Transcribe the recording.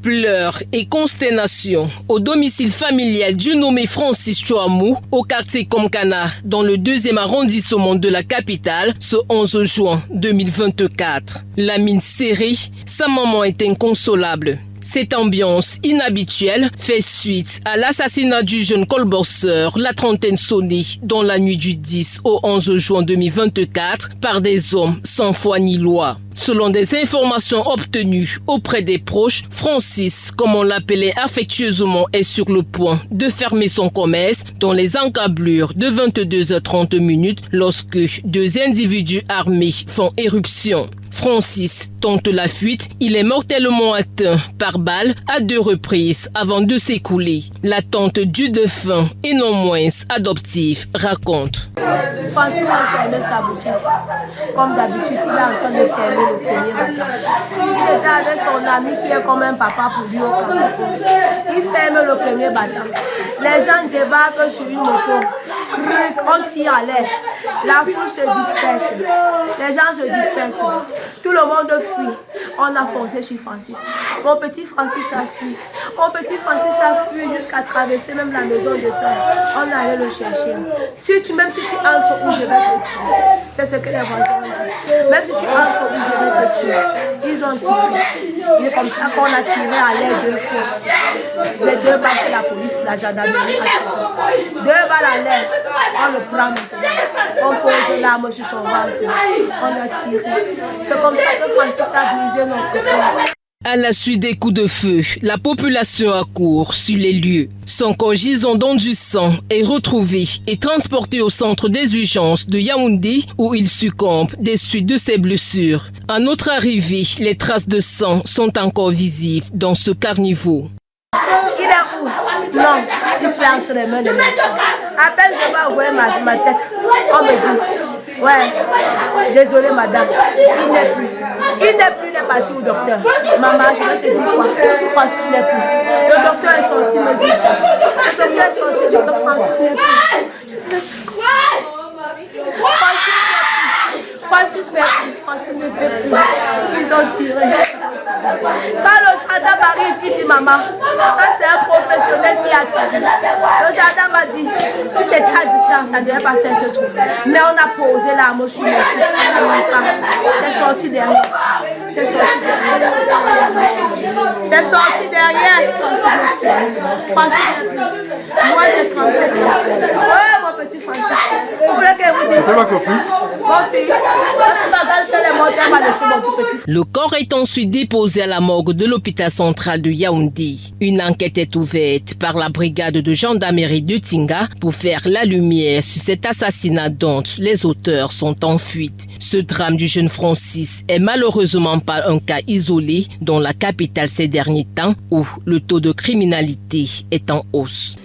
Pleurs et consternation au domicile familial du nommé Francis Chouamou au quartier Komkana dans le 2e arrondissement de la capitale ce 11 juin 2024. La mine serrée, sa maman est inconsolable. Cette ambiance inhabituelle fait suite à l'assassinat du jeune colbosseur, la trentaine sonnée dans la nuit du 10 au 11 juin 2024 par des hommes sans foi ni loi. Selon des informations obtenues auprès des proches, Francis, comme on l'appelait affectueusement, est sur le point de fermer son commerce dans les encablures de 22h30 lorsque deux individus armés font éruption. Francis tente la fuite, il est mortellement atteint par balle à 2 reprises avant de s'écouler. La tante du défunt et non moins adoptive raconte. Francis a fermé sa boutique. Comme d'habitude, il est en train de fermer le premier matin. Il était avec son ami qui est comme un papa pour lui au Cameroun. Il ferme le premier matin. Les gens débarquent sur une moto. On tire à l'air. La foule se disperse. Les gens se dispersent. Tout le monde fuit. On a foncé sur Francis. Mon petit Francis a fui. Mon petit Francis a fui jusqu'à traverser même la maison de ça. On allait le chercher. Même si tu entres où je vais te tuer. C'est ce que les voisins ont dit. Même si tu entres où je vais te tuer. Ils ont tiré. Il est comme ça qu'on a tiré à l'air 2 fois. Les 2 balles de la police, la gendarmerie a tiré. 2 balles à l'air. On le prend maintenant. On pose l'arme sur son ventre. On a tiré. C'est comme ça que Francis a brisé notre cœur. À la suite des coups de feu, la population accourt sur les lieux. Son corps gisant dans du sang est retrouvé et transporté au centre des urgences de Yaoundé où il succombe des suites de ses blessures. À notre arrivée, les traces de sang sont encore visibles dans ce carniveau. Il est où? Non, il se entre les mains de médecins. À peine je vais envoyer ma tête, on me dit, ouais, désolé madame, il n'est plus. Il est parti au docteur. Maman, je vais te dire quoi? Francis n'est plus. Le docteur est sorti me dit ça. Le docteur est sorti, je dis que Francis n'est plus. Francis n'est plus. Francis n'est plus. Ils ont tiré. Quand le gendarme arrive, il dit maman, ça c'est un professionnel qui a tiré. Le gendarme a dit, si c'était à distance, ça ne devait pas faire ce truc. Mais on a posé l'arme sur le fils. C'est sorti derrière. C'est sorti derrière. C'est sorti derrière. Francis n'est plus. Moins de 37 ans. Ouais, mon petit Francis. Vous voulez que vous disiez? C'est ma copine. Mon fils. Le corps est ensuite déposé à la morgue de l'hôpital central de Yaoundé. Une enquête est ouverte par la brigade de gendarmerie de Tinga pour faire la lumière sur cet assassinat dont les auteurs sont en fuite. Ce drame du jeune Francis est malheureusement pas un cas isolé dans la capitale ces derniers temps où le taux de criminalité est en hausse.